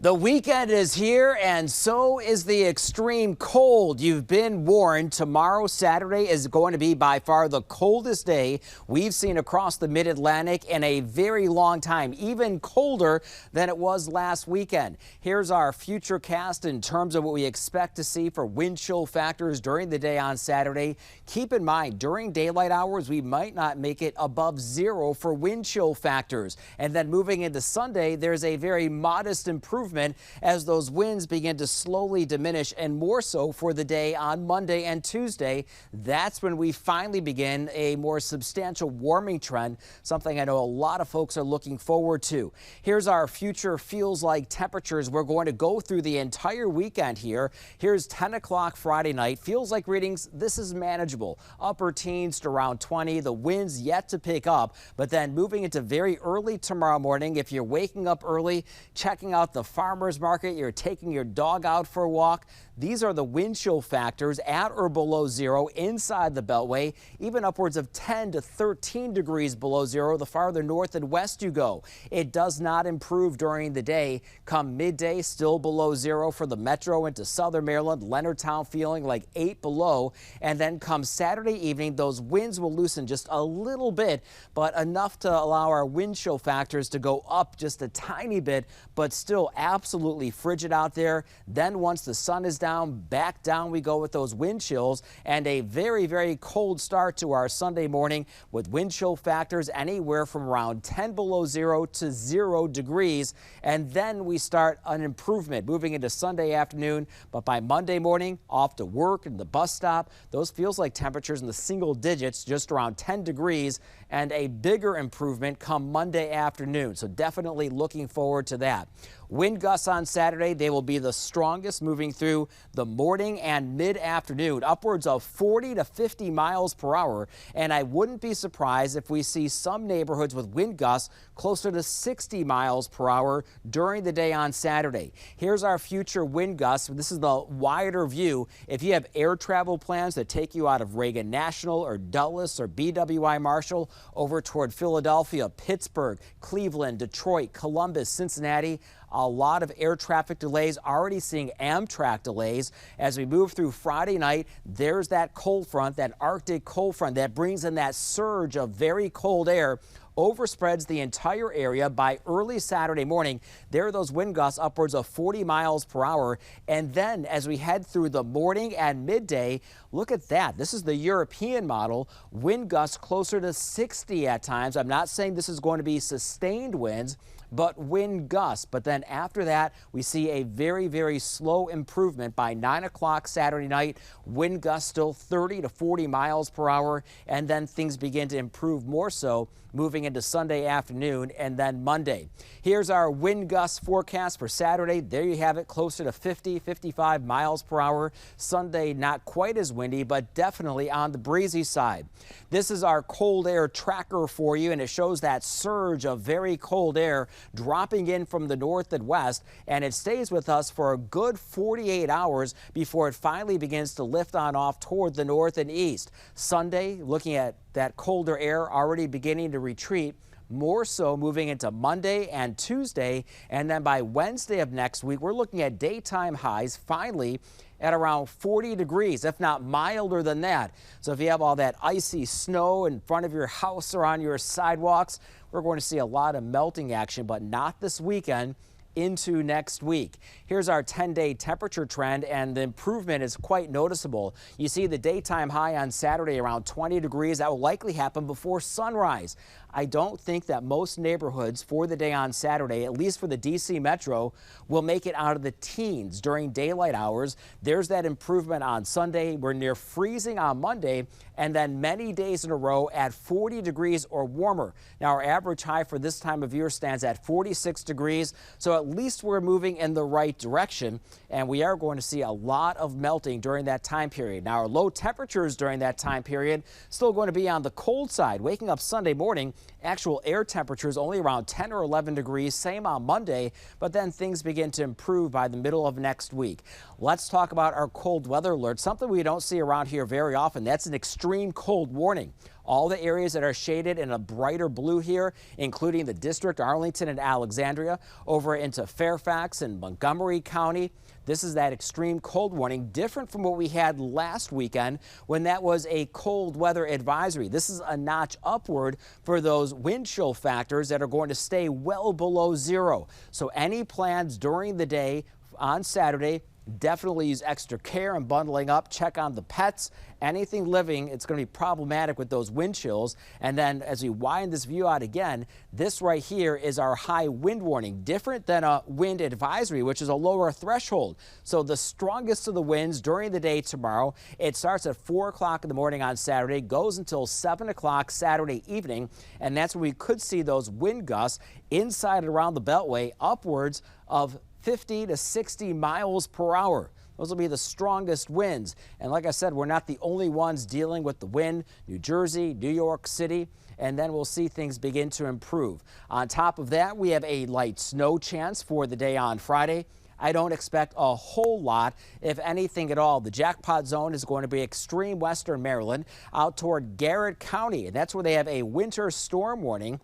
The weekend is here, and so is the extreme cold. You've been warned. Tomorrow, Saturday, is going to be by far the coldest day we've seen across the mid-Atlantic in a very long time, even colder than it was last weekend. Here's our future cast in terms of what we expect to see for wind chill factors during the day on Saturday. Keep in mind, during daylight hours, we might not make it above 0 for wind chill factors. And then moving into Sunday, there's a very modest improvement as those winds begin to slowly diminish, and more so for the day on Monday and Tuesday. That's when we finally begin a more substantial warming trend, something I know a lot of folks are looking forward to. Here's our future feels like temperatures. We're going to go through the entire weekend here. Here's 10 o'clock Friday night. Feels like readings. This is manageable. Upper teens to around 20. The winds yet to pick up, but then moving into very early tomorrow morning. If you're waking up early, checking out the farmer's market, you're taking your dog out for a walk, these are the wind chill factors at or below 0 inside the Beltway, even upwards of 10 to 13 degrees below 0 the farther north and west you go. It does not improve during the day. Come midday, still below 0 for the metro into southern Maryland, Leonardtown feeling like 8 below. And then come Saturday evening, those winds will loosen just a little bit, but enough to allow our wind chill factors to go up just a tiny bit, but still absolutely frigid out there. Then once the sun is down, back down we go with those wind chills, and a very, very cold start to our Sunday morning with wind chill factors anywhere from around 10 below 0 to 0 degrees. And then we start an improvement moving into Sunday afternoon. But by Monday morning, off to work and the bus stop, those feels like temperatures in the single digits, just around 10 degrees, and a bigger improvement come Monday afternoon. So definitely looking forward to that. Wind gusts on Saturday, they will be the strongest moving through the morning and mid-afternoon, upwards of 40 to 50 miles per hour. And I wouldn't be surprised if we see some neighborhoods with wind gusts closer to 60 miles per hour during the day on Saturday. Here's our future wind gusts. This is the wider view. If you have air travel plans that take you out of Reagan National or Dulles or BWI Marshall over toward Philadelphia, Pittsburgh, Cleveland, Detroit, Columbus, Cincinnati, a lot of air traffic delays, already seeing Amtrak delays. As we move through Friday night, there's that cold front, that Arctic cold front that brings in that surge of very cold air, overspreads the entire area. By early Saturday morning, there are those wind gusts upwards of 40 miles per hour. And then as we head through the morning and midday, look at that. This is the European model. Wind gusts closer to 60 at times. I'm not saying this is going to be sustained winds, but wind gusts. But then after that, we see a very, very slow improvement. By 9 o'clock Saturday night, wind gusts still 30 to 40 miles per hour. And then things begin to improve more so moving into Sunday afternoon and then Monday. Here's our wind gust forecast for Saturday. There you have it, closer to 50, 55 miles per hour. Sunday, not quite as windy, but definitely on the breezy side. This is our cold air tracker for you, and it shows that surge of very cold air dropping in from the north and west, and it stays with us for a good 48 hours before it finally begins to lift on off toward the north and east. Sunday, looking at that colder air already beginning to retreat, more so moving into Monday and Tuesday. And then by Wednesday of next week, we're looking at daytime highs finally at around 40 degrees, if not milder than that. So if you have all that icy snow in front of your house or on your sidewalks, we're going to see a lot of melting action, but not this weekend. Into next week. Here's our 10-day temperature trend, and the improvement is quite noticeable. You see the daytime high on Saturday around 20 degrees. That will likely happen before sunrise. I don't think that most neighborhoods for the day on Saturday, at least for the D.C. metro, will make it out of the teens during daylight hours. There's that improvement on Sunday. We're near freezing on Monday, and then many days in a row at 40 degrees or warmer. Now, our average high for this time of year stands at 46 degrees, so at least we're moving in the right direction, and we are going to see a lot of melting during that time period. Now, our low temperatures during that time period still going to be on the cold side. Waking up Sunday morning, actual air temperatures only around 10 or 11 degrees, same on Monday, but then things begin to improve by the middle of next week. Let's talk about our cold weather alert, something we don't see around here very often. That's an extreme cold warning. All the areas that are shaded in a brighter blue here, including the district, Arlington and Alexandria, over into Fairfax and Montgomery County. This is that extreme cold warning, different from what we had last weekend when that was a cold weather advisory. This is a notch upward for those wind chill factors that are going to stay well below zero. So any plans during the day on Saturday, definitely use extra care and bundling up. Check on the pets. Anything living, it's going to be problematic with those wind chills. And then as we widen this view out again, this right here is our high wind warning, different than a wind advisory, which is a lower threshold. So the strongest of the winds during the day tomorrow, it starts at 4 o'clock in the morning on Saturday, goes until 7 o'clock Saturday evening. And that's when we could see those wind gusts inside and around the Beltway upwards of 50 to 60 miles per hour. Those will be the strongest winds. And like I said, we're not the only ones dealing with the wind. New Jersey, New York City, and then we'll see things begin to improve. On top of that, we have a light snow chance for the day on Friday. I don't expect a whole lot, if anything at all. The jackpot zone is going to be extreme western Maryland out toward Garrett County, and that's where they have a winter storm warning.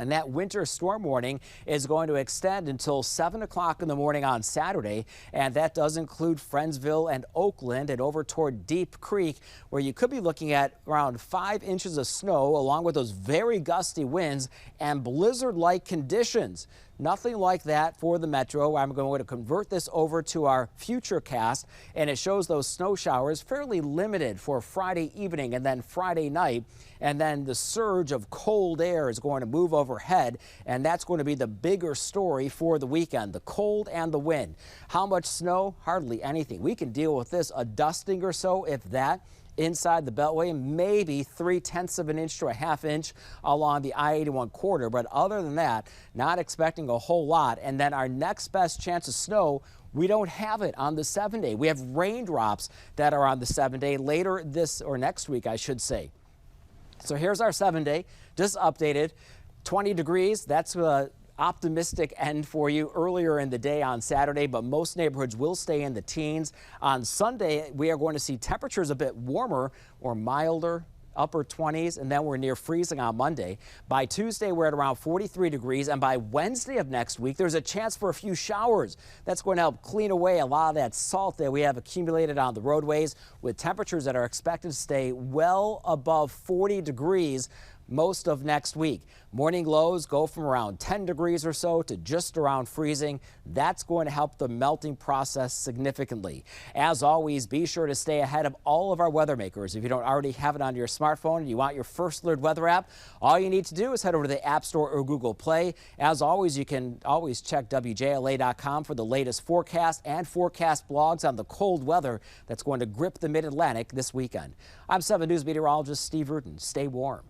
And that winter storm warning is going to extend until 7 o'clock in the morning on Saturday. And that does include Friendsville and Oakland and over toward Deep Creek, where you could be looking at around 5 inches of snow, along with those very gusty winds and blizzard-like conditions. Nothing like that for the metro. I'm going to convert this over to our future cast, and it shows those snow showers fairly limited for Friday evening and then Friday night. And then the surge of cold air is going to move overhead, and that's going to be the bigger story for the weekend, the cold and the wind. How much snow? Hardly anything. We can deal with this, a dusting or so, if that. Inside the Beltway, maybe 3/10 of an inch to a half inch along the I-81 corridor. But other than that, not expecting a whole lot. And then our next best chance of snow, we don't have it on the 7-day. We have raindrops that are on the 7-day later this or next week, I should say. So here's our 7-day, just updated. 20 degrees, that's optimistic end for you earlier in the day on Saturday, but most neighborhoods will stay in the teens. On Sunday, we are going to see temperatures a bit warmer or milder, upper 20s, and then we're near freezing on Monday. By Tuesday, we're at around 43 degrees, and by Wednesday of next week, there's a chance for a few showers. That's going to help clean away a lot of that salt that we have accumulated on the roadways, with temperatures that are expected to stay well above 40 degrees most of next week. Morning lows go from around 10 degrees or so to just around freezing. That's going to help the melting process significantly. As always, be sure to stay ahead of all of our weather makers. If you don't already have it on your smartphone and you want your First Alert weather app, all you need to do is head over to the App Store or Google Play. As always, you can always check WJLA.com for the latest forecast and forecast blogs on the cold weather that's going to grip the Mid-Atlantic this weekend. I'm 7 News meteorologist Steve Rudin. Stay warm.